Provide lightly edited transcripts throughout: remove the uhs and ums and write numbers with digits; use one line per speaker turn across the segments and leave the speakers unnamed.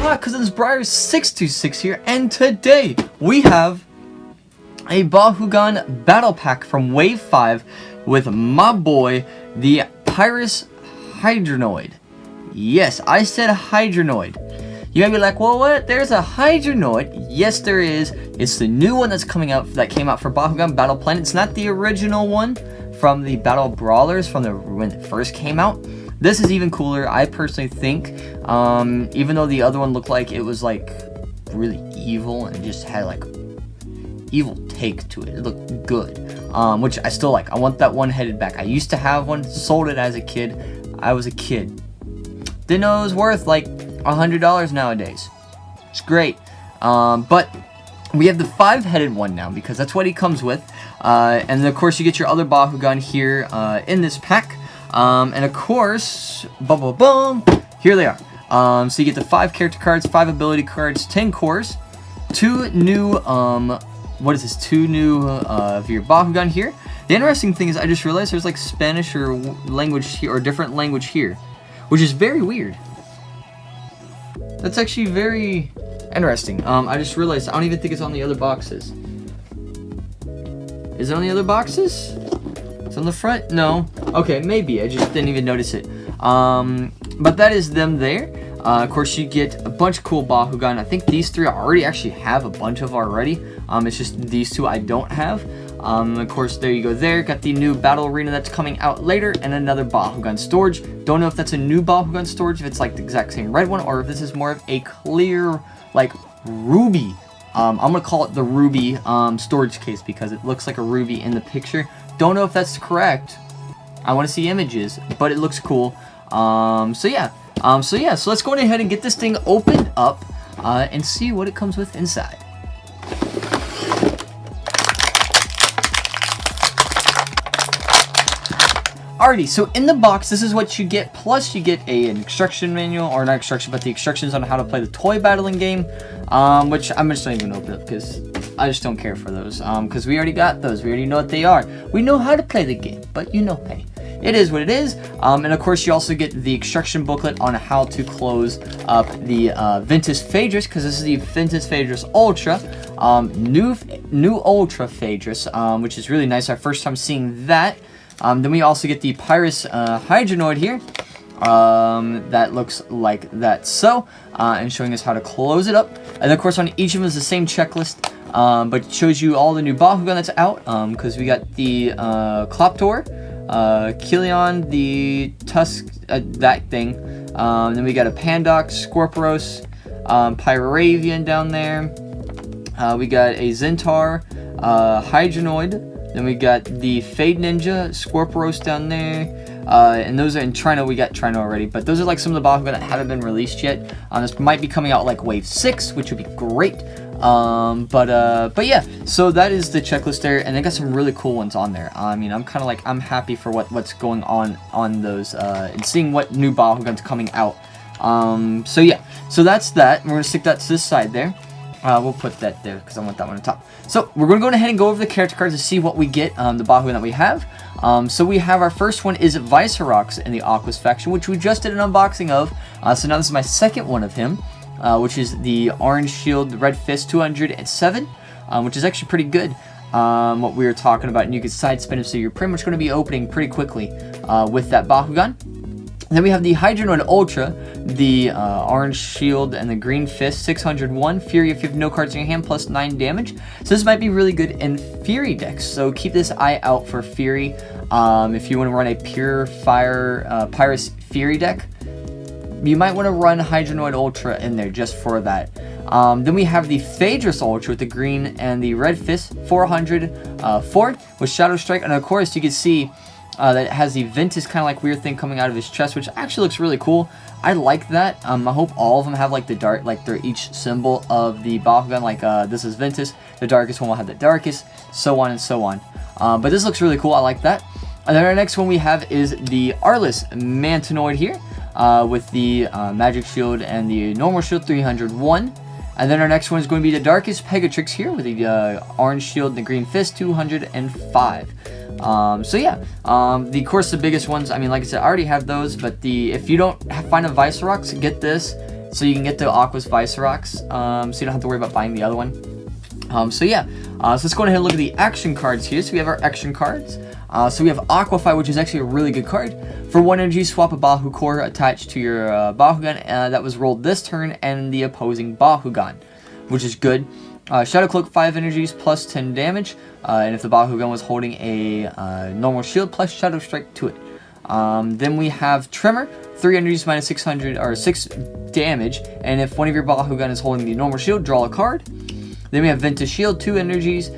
Hi, cousins, Briar626 here, and today we have a Bakugan battle pack from Wave 5 with my boy, the Pyrus Hydranoid. Yes, I said Hydranoid. You might be like, well, what? There's a Hydranoid. Yes, there is. It's the new one that's coming out, that came out for Bakugan Battle Planet. It's not the original one from the Battle Brawlers from when it first came out. This is even cooler, I personally think. Even though the other one looked like it was like really evil and just had like evil take to it. It looked good, which I still like. I want that one headed back. I used to have one, sold it as a kid. I was a kid. Didn't know it was worth like $100 nowadays. It's great. But we have the 5-headed one now because that's what he comes with. And then of course you get your other Bakugan here in this pack. And of course, boom, boom, boom, here they are. So you get the 5 character cards, 5 ability cards, 10 cores, 2 new, two new of your Bakugan here. The interesting thing is I just realized there's like Spanish or language here, or different language here, which is very weird. That's actually very interesting. I just realized I don't even think it's on the other boxes. Is it on the other boxes? It's on the front? No. Okay, maybe. I just didn't even notice it. But that is them there. Of course, you get a bunch of cool Bakugan. I think these 3 I already actually have a bunch of already. It's just these 2 I don't have. Of course, there you go there. Got the new Battle Arena that's coming out later, and another Bakugan storage. Don't know if that's a new Bakugan storage, if it's like the exact same red one, or if this is more of a clear, like, ruby. I'm going to call it the ruby storage case because it looks like a ruby in the picture. Don't know if that's correct. I want to see images, but it looks cool. So let's go ahead and get this thing opened up and see what it comes with inside. Alrighty, so in the box, this is what you get. Plus, you get an instruction manual, or not instruction, but the instructions on how to play the toy battling game, which I'm just not even open up because I just don't care for those. Because we already got those. We already know what they are. We know how to play the game, but you know, hey, it is what it is. And of course, you also get the instruction booklet on how to close up the Ventus Phaedrus, because this is the Ventus Phaedrus Ultra, new Ultra Phaedrus, which is really nice. Our first time seeing that. Then we also get the Pyrus Hydranoid here. That looks like that so, and showing us how to close it up. And of course on each of them is the same checklist, but it shows you all the new Bakugan that's out, because we got the Kloptor, Kilion, the Tusk, that thing, then we got a Pandox, Scorpios, Pyravian down there, we got a Zentar, Hydranoid. Then we got the Fade Ninja, Scorpios down there, and those are in Trino. We got Trino already, but those are like some of the Bakugan that haven't been released yet. This might be coming out like Wave 6, which would be great. But yeah, so that is the checklist there, and they got some really cool ones on there. I mean, I'm kind of like, I'm happy for what's going on those, and seeing what new Bakugan's coming out. So yeah, so that's that. We're gonna stick that to this side there. We'll put that there because I want that one on top. So we're going to go ahead and go over the character cards to see what we get, the Bakugan that we have. So we have our first one is Vicerox in the Aquas faction, which we just did an unboxing of. So now this is my second one of him, which is the Orange Shield Red Fist 207, which is actually pretty good. What we were talking about, and you can side spin it, so you're pretty much going to be opening pretty quickly with that Bakugan. Then we have the Hydranoid Ultra, the Orange Shield and the Green Fist, 601. Fury if you have no cards in your hand, plus 9 damage. So this might be really good in Fury decks, so keep this eye out for Fury. If you want to run a pure fire Pyrus Fury deck, you might want to run Hydranoid Ultra in there just for that. Then we have the Phaedrus Ultra with the green and the red fist, 400 forward with Shadow Strike. And of course, you can see that it has the Ventus kind of like weird thing coming out of his chest, which actually looks really cool. I like that. I hope all of them have like the dark, like they're each symbol of the Bakugan. Like this is Ventus, the darkest one will have the darkest, so on and so on. But this looks really cool. I like that. And then our next one we have is the Arliss Mantanoid here, with the Magic Shield and the Normal Shield, 301. And then our next one is going to be the Darkest Pegatrix here with the Orange Shield and the Green Fist, 205. So yeah, of course the biggest ones, I mean, like I said, I already have those, but if you don't find a Vicerox, get this. so you can get the Aqua's Vicerox, so you don't have to worry about buying the other one. So yeah, so let's go ahead and look at the action cards here. So we have our action cards. So we have Aquafy, which is actually a really good card. For 1 energy, swap a Bahu core attached to your Bakugan that was rolled this turn and the opposing Bakugan, which is good. Shadow Cloak, 5 energies plus 10 damage, and if the Bakugan was holding a normal shield plus Shadow Strike to it. Then we have Tremor, 3 energies minus 600 or 6 damage, and if one of your Bakugan is holding the normal shield, draw a card. Then we have Ventus Shield, 2 energies,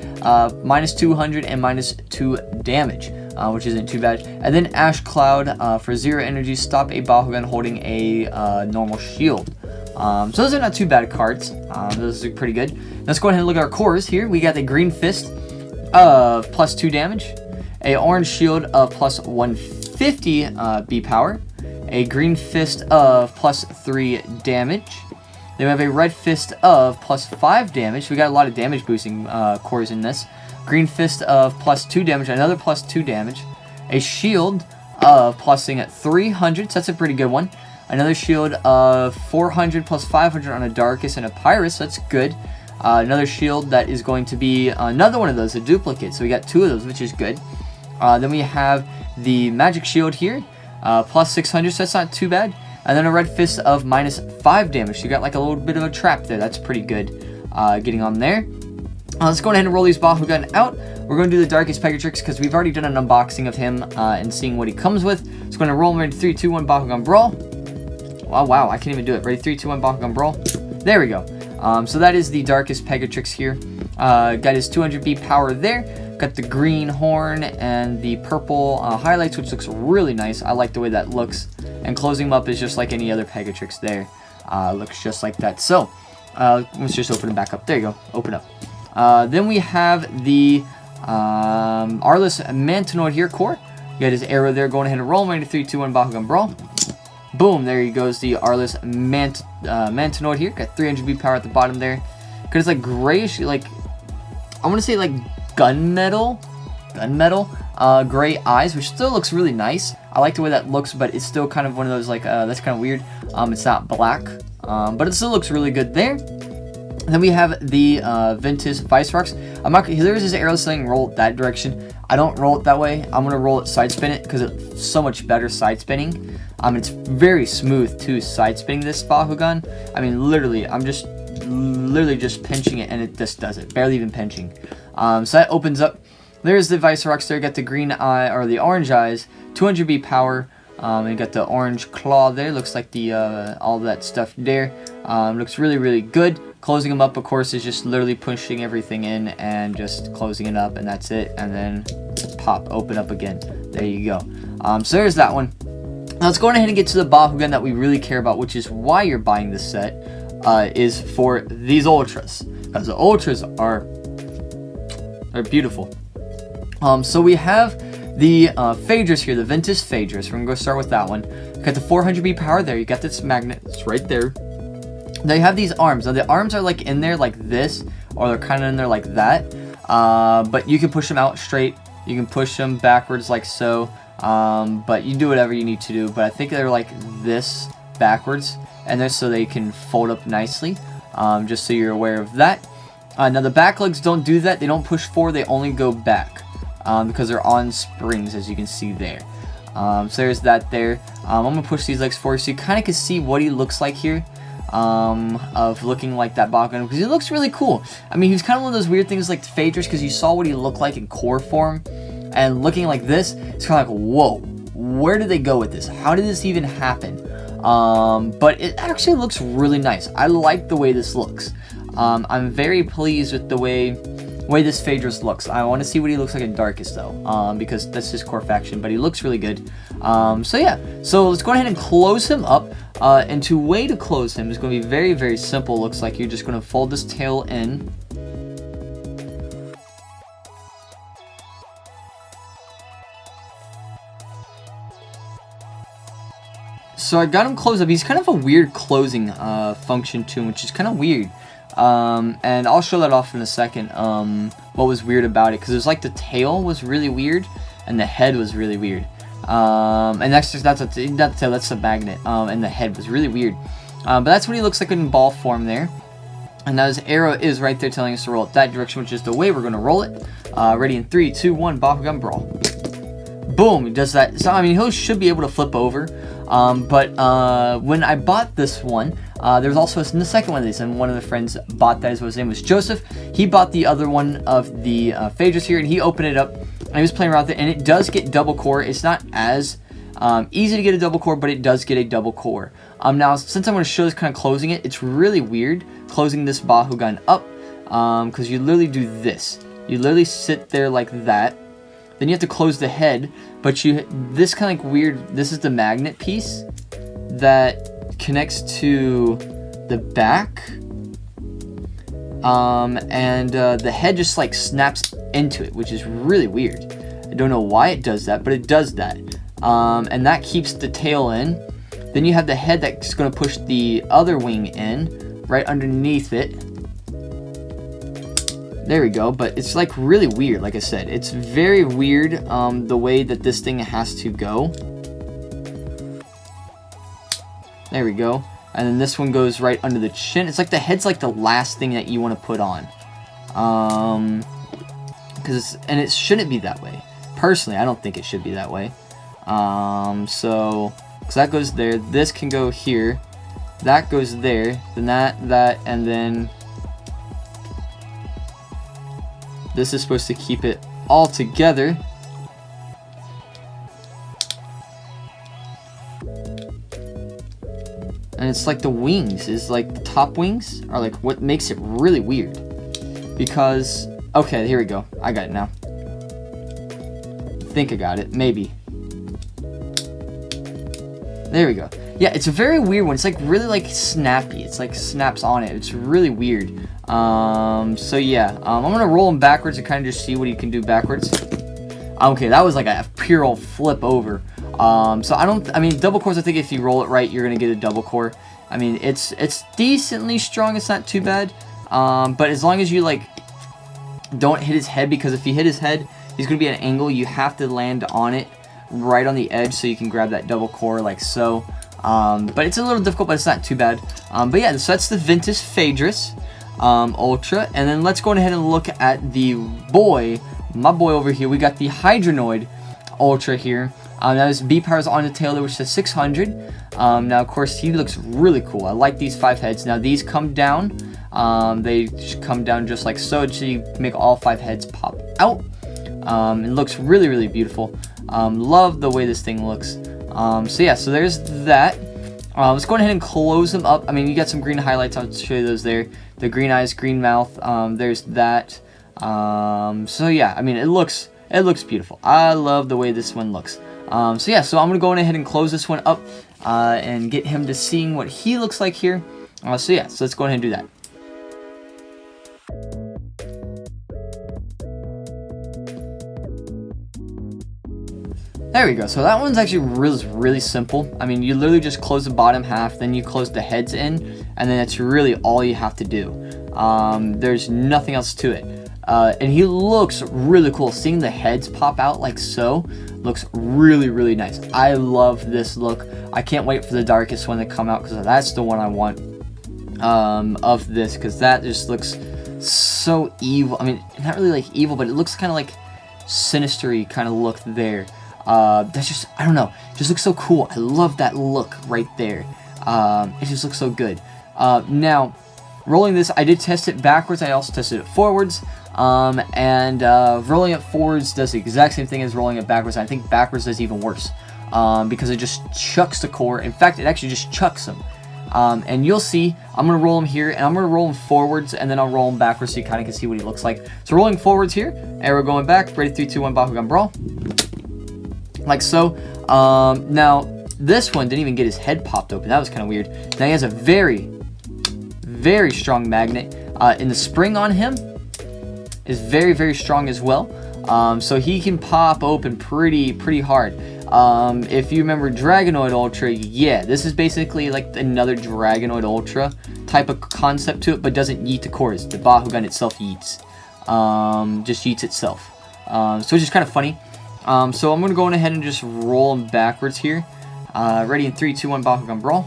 minus 200 and minus 2 damage, which isn't too bad. And then Ash Cloud, for 0 energies, stop a Bakugan holding a normal shield. So those are not too bad cards. Those are pretty good. Let's go ahead and look at our cores here. We got the Green Fist of plus 2 damage, a Orange Shield of plus 150 B power, a Green Fist of plus 3 damage. Then we have a Red Fist of plus 5 damage. We got a lot of damage boosting cores in this. Green Fist of plus 2 damage, another plus 2 damage. A Shield of plusing at 300, so that's a pretty good one. Another Shield of 400 plus 500 on a Darkus and a Pyrus, so that's good. Another Shield that is going to be another one of those, a duplicate, so we got 2 of those, which is good. Then we have the Magic Shield here, plus 600, so that's not too bad. And then a Red Fist of minus 5 damage. So you got like a little bit of a trap there. That's pretty good getting on there. Let's go ahead and roll these Bakugan out. We're going to do the Darkest Phaedrus because we've already done an unboxing of him and seeing what he comes with. So I'm going to roll him ready 3, 2, 1 Bakugan Brawl. Oh, wow, I can't even do it. Ready 3, 2, 1 Bakugan Brawl. There we go. So that is the Darkest Phaedrus here. Got his 200 B power there. Got the green horn and the purple highlights, which looks really nice. I like the way that looks. And closing him up is just like any other Phaedrus there. Looks just like that. So, let's just open him back up. There you go. Open up. Then we have the Arliss Mantanoid here core. You got his arrow there. Going ahead and roll him into 3, 2, 1 Bakugan Brawl. Boom. There he goes. The Arliss Mantanoid here. Got 300 B power at the bottom there. Because it's like grayish, like, I want to say like gunmetal gray eyes, which still looks really nice. I like the way that looks, but it's still kind of one of those like that's kind of weird. It's not black, but it still looks really good there. Then we have the Ventus Vicerox. I'm not. There's this arrow saying roll it that direction. I don't roll it that way. I'm gonna roll it side spin it because it's so much better side spinning. It's very smooth too side spinning this Bakugan. I mean, literally, I'm just just pinching it and it just does it. Barely even pinching. So that opens up. There's the Vicerox there. Got the green eye or the orange eyes. 200 B power. And you got the orange claw there. Looks like the all that stuff there. Looks really good. Closing them up, of course, is just literally pushing everything in and just closing it up, and that's it. And then pop, open up again. There you go. So there's that one. Now let's go ahead and get to the Bakugan that we really care about, which is why you're buying this set. Is for these Ultras, because the Ultras are beautiful. So we have the Phaedrus here, the Ventus Phaedrus. We're gonna go start with that one. Got the 400 B power there. You got this magnet. It's right there. Now you have these arms. Now the arms are like in there like this, or they're kind of in there like that. But you can push them out straight. You can push them backwards like so. But you do whatever you need to do. But I think they're like this backwards, and they're so they can fold up nicely. Just so you're aware of that. Now the back legs don't do that. They don't push forward. They only go back. Because they're on springs, as you can see there. So there's that there. I'm going to push these legs forward so you kind of can see what he looks like here. Of looking like that Bakugan, because he looks really cool. I mean, he's kind of one of those weird things like Phaedrus, because you saw what he looked like in core form. And looking like this, it's kind of like, whoa, where did they go with this? How did this even happen? But it actually looks really nice. I like the way this looks. I'm very pleased with the way this Phaedrus looks. I want to see what he looks like in Darkest though, because that's his core faction, but he looks really good. So yeah, so let's go ahead and close him up. And the way to close him is going to be very, very simple. Looks like you're just going to fold this tail in. So I got him closed up. He's kind of a weird closing function to him, which is kind of weird. And I'll show that off in a second, what was weird about it, because it was like the tail was really weird, and the head was really weird. And that's the tail, that's the magnet, and the head was really weird. But that's what he looks like in ball form there. And now his arrow is right there telling us to roll it that direction, which is the way we're going to roll it. Ready in 3, 2, 1, Bakugan Brawl. Boom, he does that. So, I mean, he should be able to flip over. But when I bought this one, there was also the second one of these, and one of the friends bought that as well. His name was Joseph. He bought the other one of the Phaedrus here, and he opened it up, and he was playing around with it, and it does get double core. It's not as easy to get a double core, but it does get a double core. Now, since I'm going to show this kind of closing it, it's really weird closing this Bakugan up, because you literally do this. You literally sit there like that. Then you have to close the head, but this kind of like weird, this is the magnet piece that connects to the back, and the head just like snaps into it, which is really weird. I don't know why it does that, but it does that, and that keeps the tail in. Then you have the head that's going to push the other wing in, right underneath it. There we go, but it's like really weird, like I said. It's very weird the way that this thing has to go. There we go. And then this one goes right under the chin. It's like the head's like the last thing that you want to put on. And it shouldn't be that way. Personally, I don't think it should be that way. So that goes there. This can go here. That goes there. Then that, and then this is supposed to keep it all together. And it's like the wings, is like the top wings are like what makes it really weird. Because, okay, here we go. I got it now. I think I got it, maybe. There we go. Yeah, it's a very weird one. It's like really like snappy. It's like snaps on it. It's really weird. So yeah, I'm gonna roll him backwards and kind of just see what he can do backwards. Okay, that was like a pure flip over. So I mean, double cores, I think if you roll it right, you're gonna get a double core. I mean, it's decently strong. It's not too bad. But as long as you like don't hit his head, because if you hit his head, he's gonna be at an angle. You have to land on it right on the edge so you can grab that double core like so. But it's a little difficult, but it's not too bad. But yeah, so that's the Ventus Phaedrus Ultra. And then let's go ahead and look at my boy over here. We got the Hydranoid Ultra here. That is Pyrus on the tail there, which says 600. Now, of course, he looks really cool. I like these 5 heads. Now, these come down. They just come down just like so. So you make all 5 heads pop out. It looks really, really beautiful. Love the way this thing looks. So yeah, so there's that. Let's go ahead and close them up. I mean, you got some green highlights. I'll show you those there. The green eyes, green mouth. There's that. So yeah, I mean, it looks beautiful. I love the way this one looks. So yeah, so I'm gonna go ahead and close this one up and get him to seeing what he looks like here. So yeah, so let's go ahead and do that. There we go. So that one's actually really simple. I mean, you literally just close the bottom half, then you close the heads in, and then that's really all you have to do. There's nothing else to it. And he looks really cool. Seeing the heads pop out like so looks really nice. I love this look. I can't wait for the darkest one to come out, because that's the one I want of this, because that just looks so evil. I mean, not really like evil, but it looks kind of like sinister-y kind of look there. That's just, I don't know, it just looks so cool. I love that look right there. It just looks so good. Now, rolling this, I did test it backwards. I also tested it forwards. And rolling it forwards does the exact same thing as rolling it backwards. I think backwards does even worse, because it just chucks the core. In fact, it actually just chucks them. And you'll see, I'm going to roll him here, and I'm going to roll him forwards, and then I'll roll him backwards so you kind of can see what he looks like. So rolling forwards here, arrow going back, ready, 3, 2, 1, Bakugan Brawl. Like so. Now, this one didn't even get his head popped open. That was kind of weird. Now, he has a very strong magnet. And the spring on him is very strong as well. So he can pop open pretty hard. If you remember Hydranoid Ultra, yeah, this is basically like another Hydranoid Ultra type of concept to it, but doesn't yeet the cores. The Bakugan itself yeets. Just yeets itself. So it's just kind of funny. So I'm going to go ahead and just roll them backwards here. Ready in 3, 2, 1, Bakugan Brawl.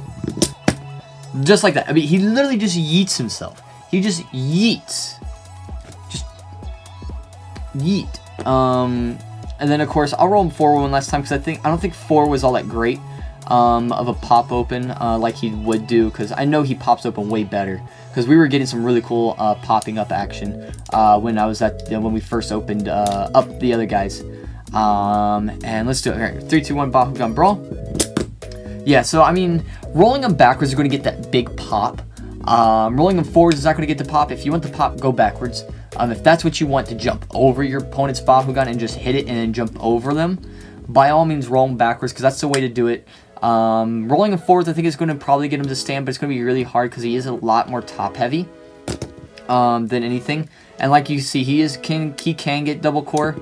Just like that. I mean, he literally just yeets himself. He just yeets. Just yeet. And then of course I'll roll him 4 one last time because I don't think 4 was all that great of a pop open like he would do, because I know he pops open way better, because we were getting some really cool popping up action when I was when we first opened up the other guys. And let's do it. All right, 3, 2, 1, Bakugan Brawl. Yeah, so I mean, rolling them backwards is going to get that big pop. Rolling them forwards is not going to get the pop. If you want the pop, go backwards. If that's what you want, to jump over your opponent's Bakugan and just hit it and then jump over them, by all means roll them backwards, because that's the way to do it. Rolling them forwards I think is going to probably get him to stand, but it's going to be really hard because he is a lot more top heavy than anything. And like you see, he can get double core.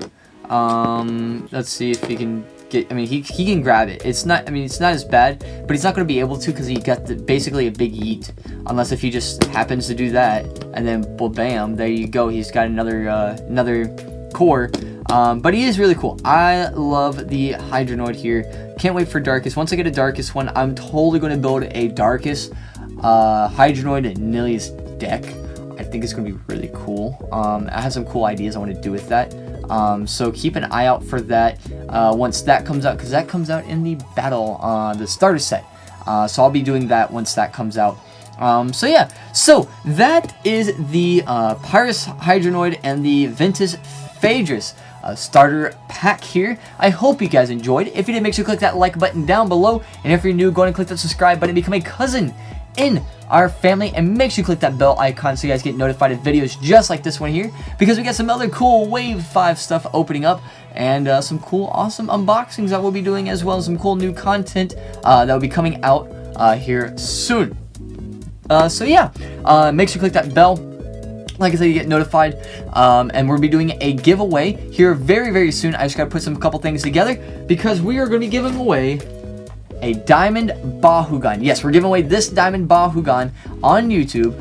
Let's see if he can get, I mean, he can grab it. It's not, I mean, it's not as bad, but he's not going to be able to because he got basically a big yeet. Unless if he just happens to do that, and then, well, bam, there you go. He's got another core. But he is really cool. I love the Hydranoid here. Can't wait for Darkest. Once I get a Darkest one, I'm totally going to build a Darkest Hydranoid Nilius deck. I think it's going to be really cool. I have some cool ideas I want to do with that. So keep an eye out for that once that comes out, because that comes out in the battle, the starter set. So I'll be doing that once that comes out. So yeah, so that is the Pyrus Hydranoid and the Ventus Phaedrus starter pack here. I hope you guys enjoyed. If you did, make sure to click that like button down below, and if you're new, go ahead and click that subscribe button and become a cousin in our family, and make sure you click that bell icon so you guys get notified of videos just like this one here, because we got some other cool Wave 5 stuff opening up, and some cool awesome unboxings that we'll be doing, as well as some cool new content that will be coming out here soon. So yeah, make sure you click that bell, like I said, you get notified, and we'll be doing a giveaway here very, very soon. I just gotta put some couple things together, because we are going to be giving away a Diamond Bakugan. Yes, we're giving away this Diamond Bakugan on YouTube.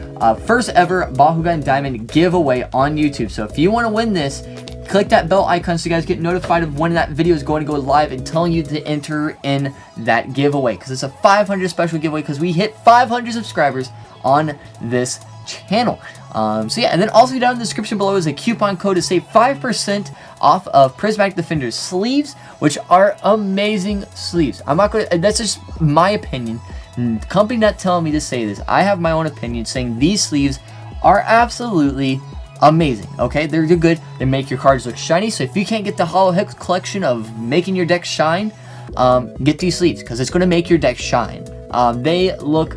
First ever Bakugan Diamond giveaway on YouTube. So if you want to win this, click that bell icon so you guys get notified of when that video is going to go live and telling you to enter in that giveaway, because it's a 500 special giveaway, because we hit 500 subscribers on this channel. So yeah, and then also down in the description below is a coupon code to save 5% off of Prismatic Defender's sleeves, which are amazing sleeves. I'm not gonna, that's just my opinion. The company not telling me to say this. I have my own opinion saying these sleeves are absolutely amazing. Okay, they're good. They make your cards look shiny. So if you can't get the Hollow Hex collection of making your deck shine, get these sleeves, because it's going to make your deck shine. They look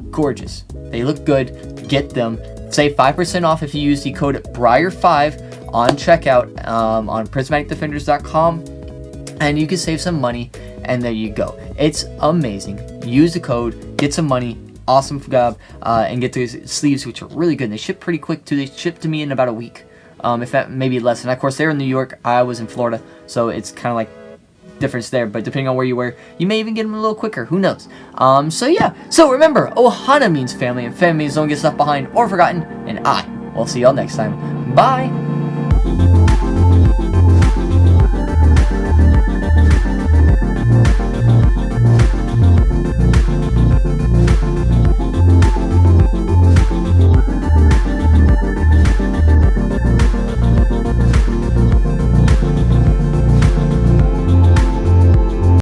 gorgeous. They look good. Get them. Save 5% off if you use the code BRIAR5 on checkout on prismaticdefenders.com, and you can save some money, and there you go. It's amazing. Use the code, get some money, awesome job, and get these sleeves, which are really good. And they ship pretty quick too. They ship to me in about a week, if that, maybe less. And of course, they're in New York. I was in Florida, so it's kind of like difference there, but depending on where you were, you may even get them a little quicker. Who knows? So yeah, so remember, Ohana means family, and family means don't get left behind or forgotten, and I will see y'all next time. Bye.